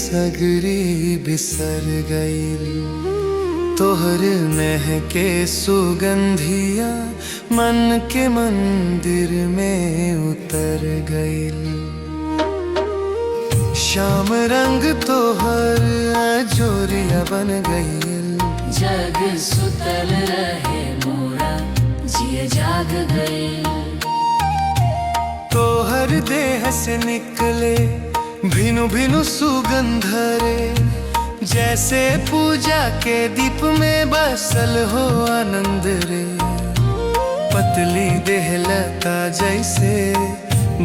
सगरी बिसर गईल, तोहर महके सुगंधिया मन के मंदिर में उतर गईल। शाम रंग तोहर अजोरिया बन गईल, जग सुतल रहे मोरा जिए जाग गए। तोहर देह से निकले भिनु भिनु सुगंध रे, जैसे पूजा के दीप में बसल हो आनंद रे। पतली देह लता जैसे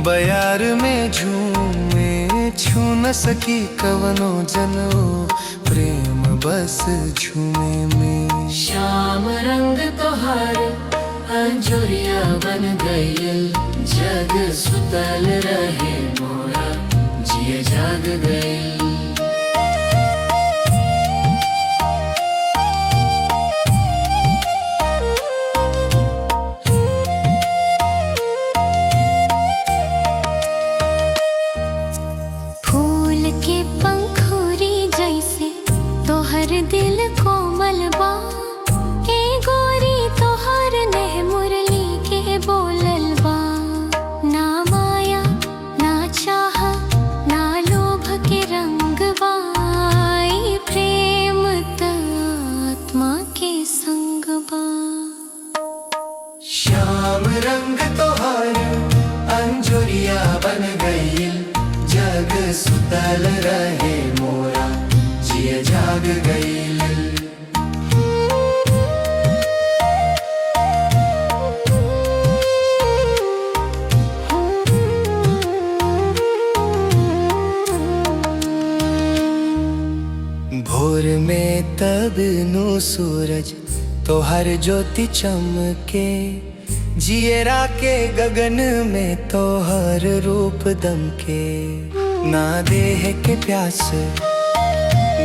बयार में झूमे, छू न सकी कवनो जनो प्रेम बस झूमे में। शाम रंग तोहर अंजोरिया बन गईल, जग सुतल रहे मोरा जिए जाग गईल। फूल के पंखुरी जैसे तोहर दिल कोमल बा, ए गोरी तोहर नेह मुरली के बोलल बा। ना माया ना चाह ना लोभ के रंग बा, ई प्रेम त आत्मा के संग बा। श्याम रंग तोहर अंजोरिया बन गईल, जग सुतल रहे मोरा जिए जाग गईल। भोर में तब नु सूरज तोहर ज्योति चमके, जियरा के गगन में तोहर रूप दमके। ना देह के प्यास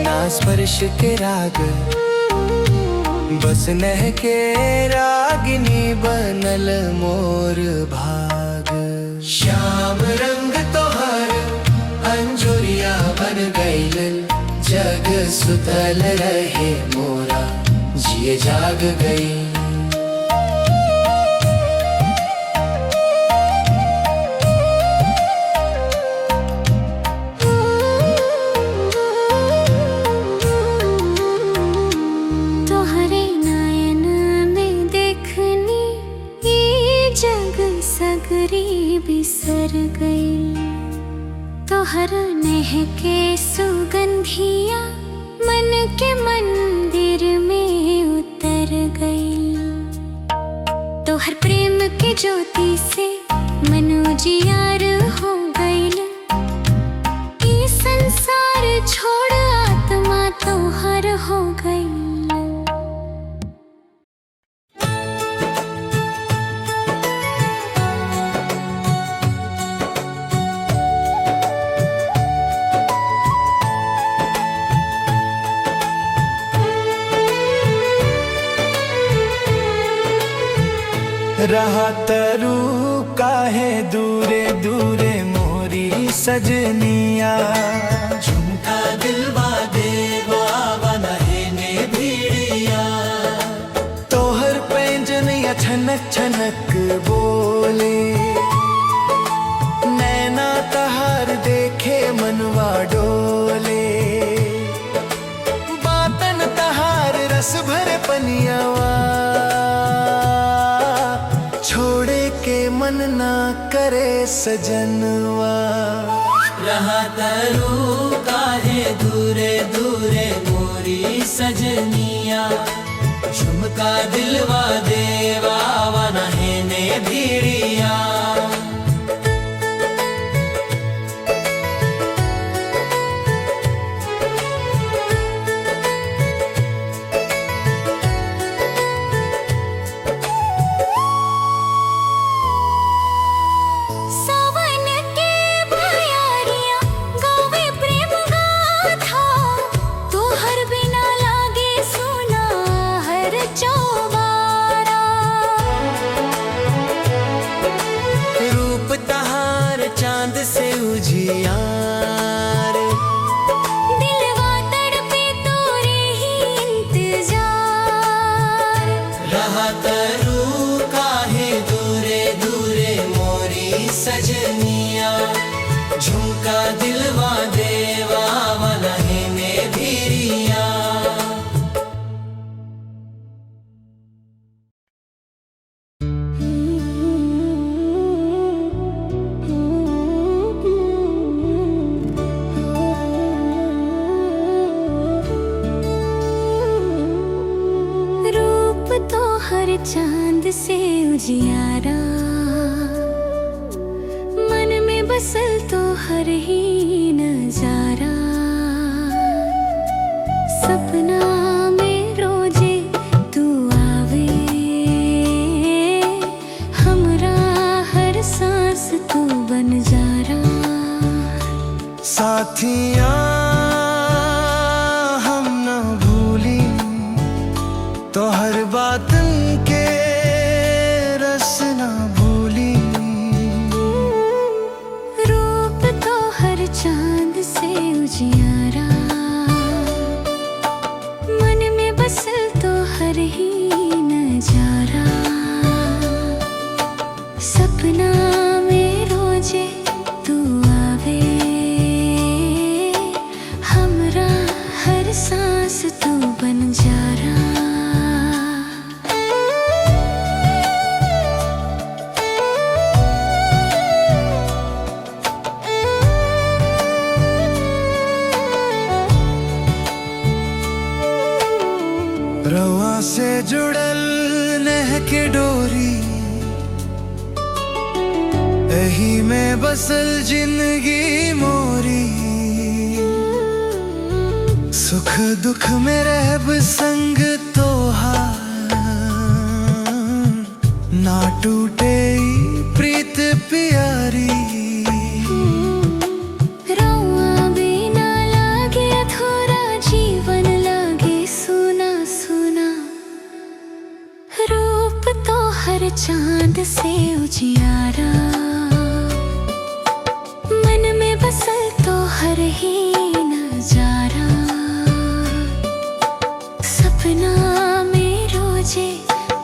ना स्पर्श के राग, बस नह के रागिनी बनल मोर भाग। श्याम रंग तोहर अंजोरिया बन गईल, जग सुतल रहे मोरा जिए जाग गई। तोहरे नयन में देखनी ये जग सगरी बिसर गई, तोहर नेह के सुगंधिया मन के मंदिर में उतर गई। तोहर प्रेम के ज्योति से मन उजियार हो गईल, ई संसार छोड़ आत्मा तोहर हो गई। रहा तरू काहे दूरे दूरे मोरी सजनिया, झुमका दिलवा देवा बनहे ने भीड़िया। तोहर पैंजनिया छनक छनक बोले, नैना तहार देखे मनवा डोले। बातन तहार रस भरे पनियावा, छोड़े के मन ना करे सजनवा। रहा तरू काहे दूरे दूरे मोरी सजनिया, झुमका दिलवा देवा बनहे ने भीड़िया। दिलवा देवा वाला है में भीरिया। रूप तो हर चांद से उजियारा, मन में बसल तो हर ही नजारा। सपना में रोजे तू आवे, हमरा हर सांस तू बन जारा। साथिया हम न भूली तो हर बात के रस न भूली। रूप तो हर चांद से उजियारा, मन में बसल तो हर ही नजारा। सपना में रोजे तू आवे, हमरा हर सांस तू बन जारा। रवा से जुड़ल नेह के डोरी, एही में बसल जिंदगी मोरी। सुख दुख में रहब संग तोहार, ना टूटे ई प्रीत प्यारी। रवा बिना लागे अधूरा, जीवन लागे सुना सुना। रूप तो हर चांद से उजियारा, मन में बसल तो हर ही नजारा। सपना में रोजे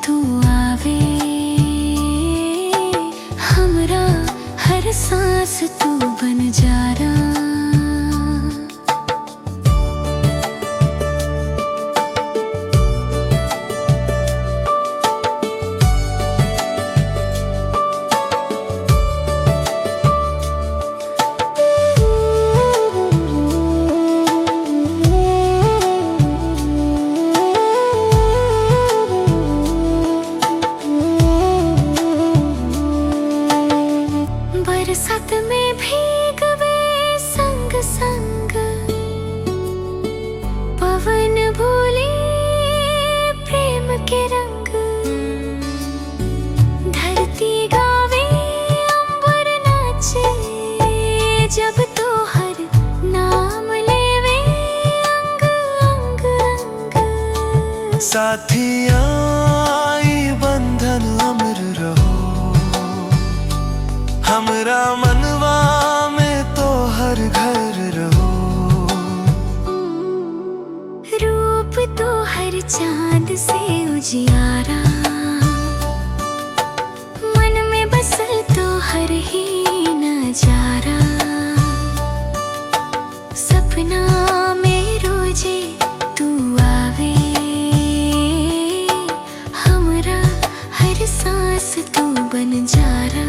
तू आवे, हमरा हर सांस तू बन जारा। बरसात में भीगवे संग संग, पवन भूले प्रेम के रंग। धरती गावे अंबर नाचे, जब तो हर नाम लेवे अंग अंग अंग। साथिया ई बंधन अमर रहो, हमरा मनवा में तो हर घर रहो। रूप तो हर चांद से उजियारा, मन में बसल तो हर ही नजारा। सपना में रोजे तू आवे, हमरा हर सांस तू बन जारा।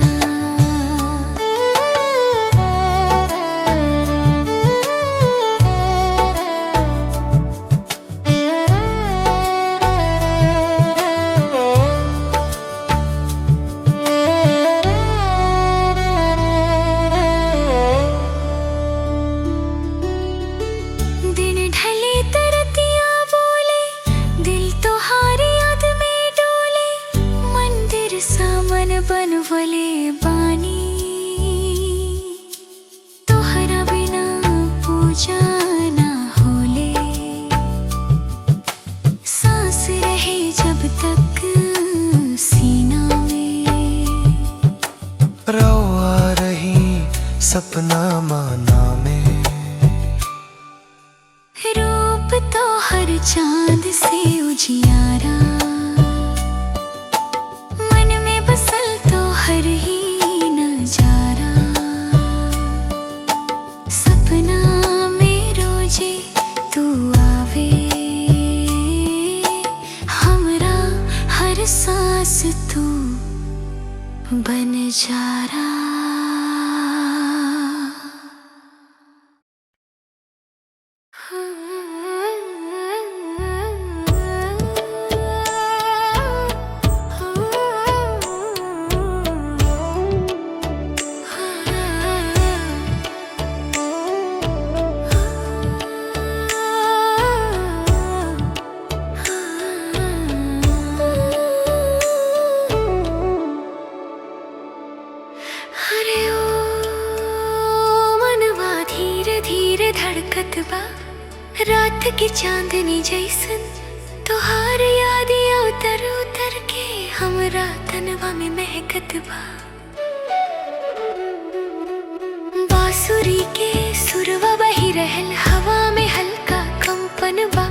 दिन ढले तरतिया बोले, दिल तो हारी याद में डोले। मंदिर सामन बनवले बानी, तोहरा बिना पूजा ना होले। सांस रहे जब तक सीना में, रवा रही सपना माना में। रूप तो हर चांद से उजियारा, मन में बसल तो हर ही नजारा। तू आवे, हमरा हर सांस तू बन जारा। अरे ओ मनवा धीरे धीरे धड़कत बा, रात की चांदनी जैसन तोहार यादिया उतर उतर के हमरा तनवा में महकत बा। बांसुरी के सुरवा बही रहल, हवा में हल्का कंपन बा।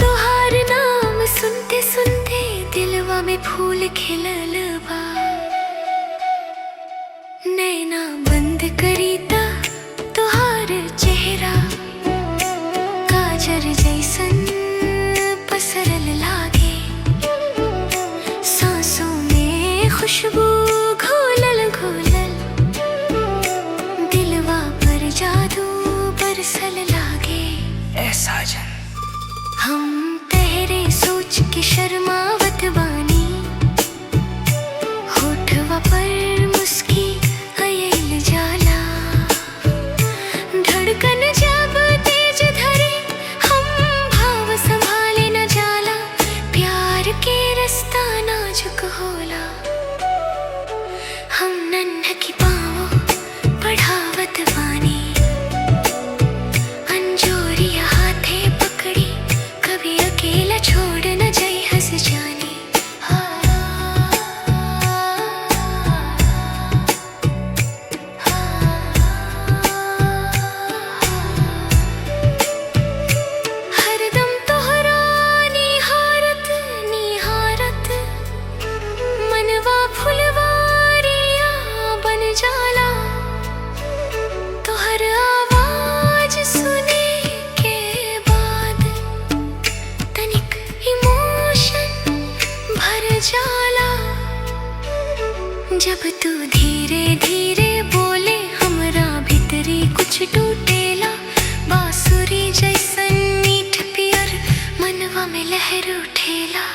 तोहार नाम सुनते सुनते दिलवा में फूल खिलल बा। नैना बंद करीता तोहार चेहरा काजर जैसन पसरल लागे। सांसों में खुशबू घोलल घोलल, दिलवा पर जादू बरसल लागे। ए साजन, हम तेरे सोच के शर्मावत बानी, होठवा पर मुस्की आयल जाला। धड़कन जब तेज धरे, हम भाव संभाले न जाला। प्यार के रास्ता नाजुक होला, हम नन्हकी पाँव बढ़ावत बानी। अंजोरिया हाथे पकड़ी, कभी अकेला छोड़ न जाई हंस जानी। हरदम तोहरा निहारत निहारत मनवा फुलवारिया बन जाला। तोहर आवाज सुने के बाद तनिक इमोशन भर जाला। जब तू धीरे धीरे बोले, हमरा भीतरी कुछ टूटेला। बांसुरी जैसन मीठ पियर मनवा में लहर उठेला।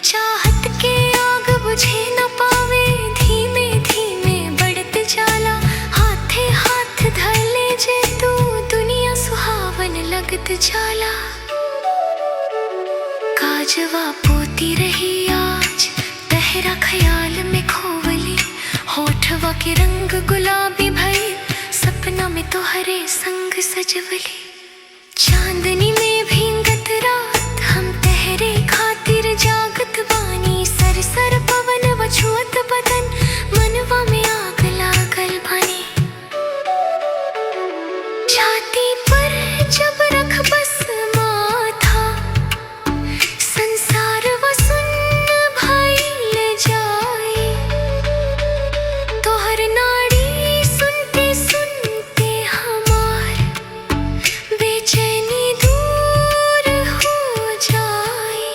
चाहत के आग बुझे न पावे, धीमे धीमे बढ़त जाला। हाथे हाथ धर ले जे तू, दुनिया सुहावन लगत जाला। काजवा पोती रही आज तहरा ख्याल में खोवली। होठवा के रंग गुलाबी भई, सपना में तोहरे संग सजवली। चांदनी में भींगत रात, हम तहरे खातिर जागत बानी। सर सर पवन वछुअत बदन, मनवा में आग लागल बानी। छाती पर जब रख बस माथा, संसार वसुन्न भइल जाई। तोहर नाड़ी सुनते सुनते हमार बेचैनी दूर हो जाई।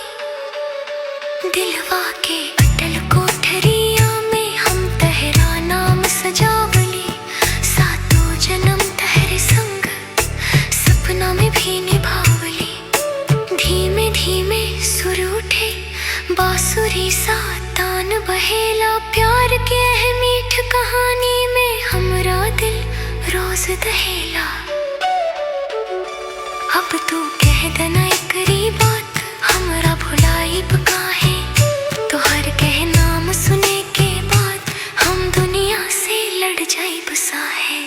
दिलवा के अटल कोठरिया में हम तहरा नाम सजावली। सातों जन्म तहरे संग सपना में भी निभावली। धीमे धीमे सुर उठे, बांसुरी सा तान बहेला। प्यार के मीठ कहानी में हमरा दिल रोज दहेला। अब तू कह देना एकरी बात, हमरा भुलाई काहे। तोहर कह नाम सुने के बाद, हम दुनिया से लड़ जाई बसाहे।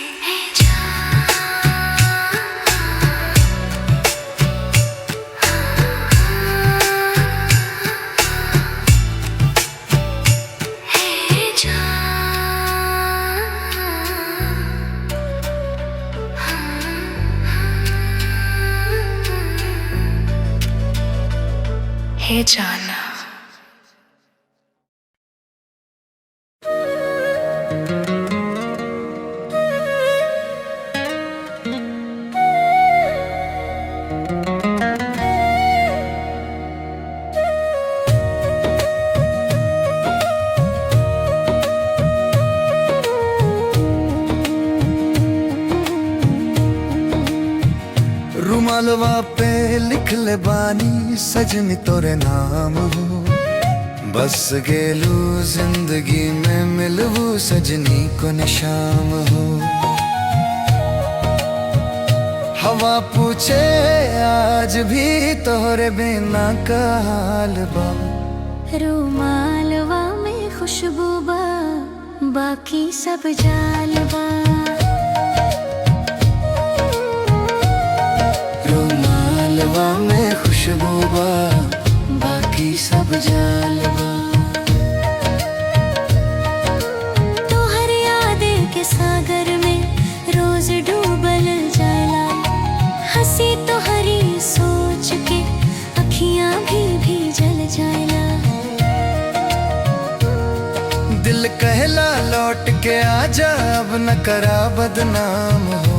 हे जाना, रुमालवा पे लिख ले बानी सजनी तोरे नाम हो। बस गेलू जिंदगी में मिलवू सजनी को निशाम हो। हवा पूछे आज भी तोरे बिना का हाल बा। रुमालवा में खुशबू बा बाकी सब जालबा। रुमालवा में खुशबू बा बाकी सब जालबा। तोहर याद के सागर में रोज डूबल जाला। हंसी तोहरी सोच के अखियां भी जल जाला। दिल कहला लौट के आजा अब न करा बदनाम हो।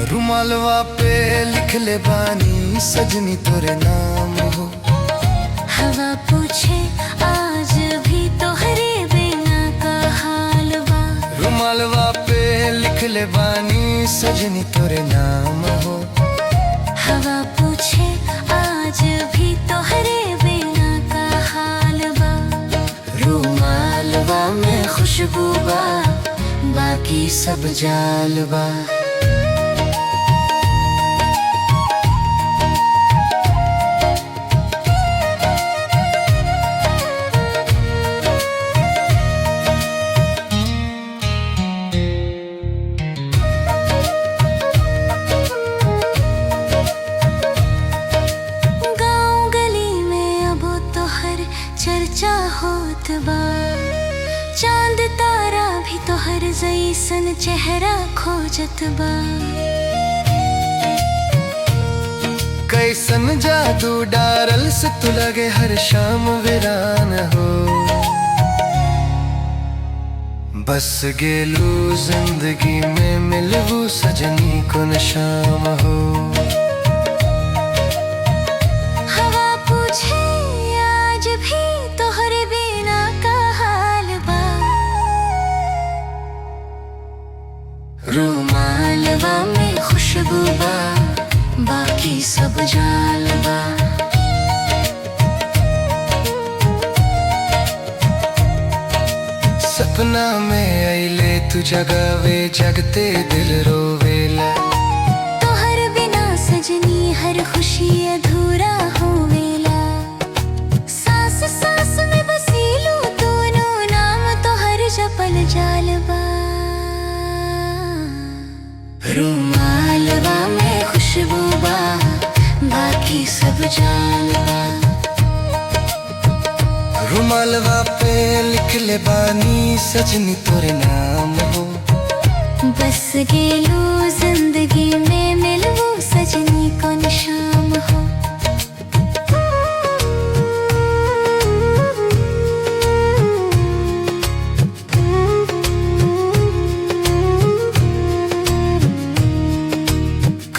रुमालवा पे लिख ले बानी सजनी तोरे नाम हो। हवा पूछे आज भी तोहरे बिना का हाल बा। रुमालवा पे लिख ले बानी सजनी तोरे नाम हो। हवा पूछे आज भी तोहरे बिना का हाल बा। रुमालवा में खुशबू बा बाकी सब जालबा। चर्चा होत बा। चांद तारा भी तोहर जैसन चेहरा खोजत बा। कैसन जादू डारल से तू लगे हर शाम वीरान हो। बस गेलू जिंदगी में मिलवू सजनी को निशाम हो। हवा पूछे आज भी तोहरे बिना का हाल बा। रुमालवा में खुशबू बा बाकी सब जालबा। सपना में आइले तू जगावे जगते दिल रोवेला। तोहर बिना सजनी हर खुशी अधूरा होवेला। सांस सांस में बसीलू दोनों नाम तोहर जपल जालबा। रुमालवा में खुशबू बा बाकी सब जालबा। रुमालवा पे लिख ले बानी सजनी तोरे नाम हो। बस गेलू जिंदगी में मिलवू सजनी को निशाम हो।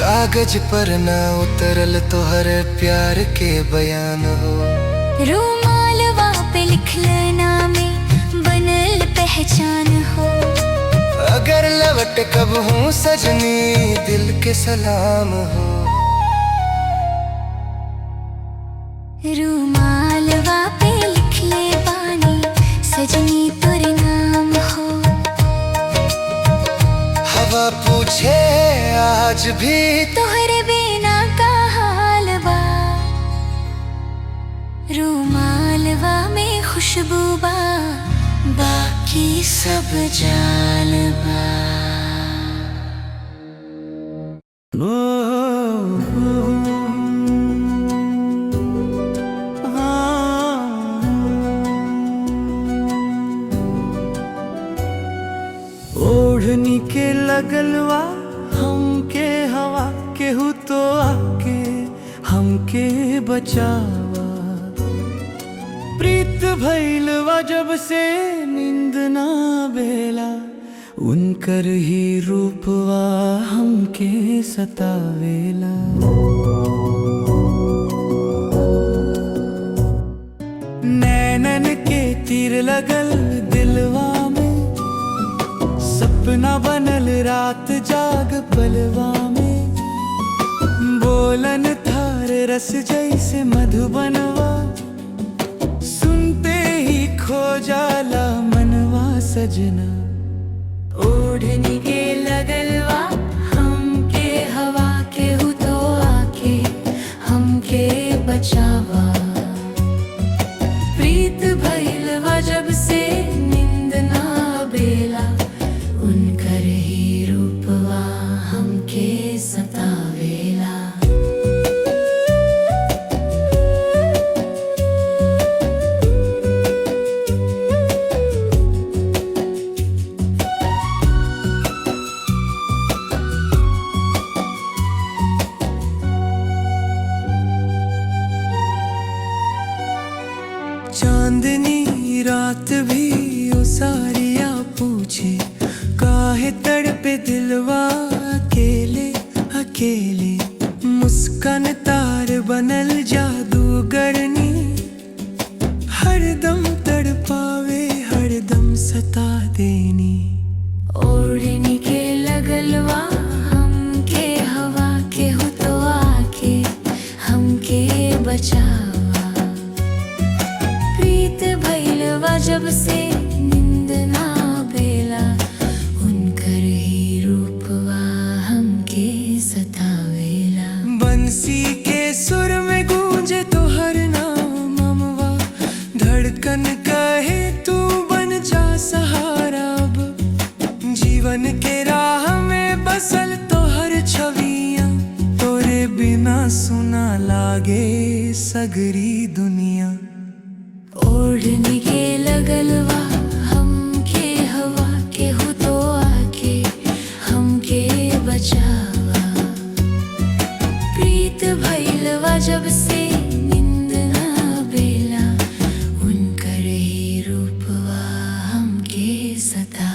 कागज पर ना उतरल तोहर प्यार के बयान हो। रुमालवा पे लिख लेना में बनल पहचान हो। अगर लौट कब हूँ सजनी दिल के सलाम हो। रुमालवा पे लिख ले बानी सजनी तोरे नाम हो। हवा पूछे आज भी तोहरे बिना का हाल बा। रुमालवा में खुशबू बा बाकी सब जालबा। ओढ़नी के लगलवा हमके हवा केहू तो आके हमके बचावा। प्रीत भइलवा जब से नींद ना बेला उनकर ही रूपवा हमके सतावेला। नैनन के तीर लगल दिलवा में सपना बनल रात जाग पलवा में, बोलन थार रस जैसे मधुबनवा, सुनते ही खो जाला मनवा सजना। ओढ़नी के लगलवा हमके हवा के हु तो आके हमके बचावा। प्रीत भइलवा जब से नींद ना बेला, उनकर ही रूपवा हमके सतावेला। चांदनी रात भी उसारिया पूछे, काहे तड़पे दिलवा अकेले अकेले। मुस्कान तार बनल जादूगरनी, हरदम तड़पावे हरदम सता देनी। ओढ़नी के लगलवा हमके हवा के हु तो आके हमके बचावा। प्रीत भइलवा जब से नींद ना बेला, उनकर ही रूपवा हमके सतावेला। बंसी के सुर में गूंजे तो हर नाम अमवा, धड़कन कहे तू बन जा सहारा अब। जीवन के राह में बसल तो हर छवियां, तोरे बिना सुना लागे सगरी दुनिया। ओढ़नी के लगलवा हमके हवा के हु तो आके हमके बचावा। प्रीत भइलवा जब से नींद ना बेला, उनकर ही रूपवा हमके सता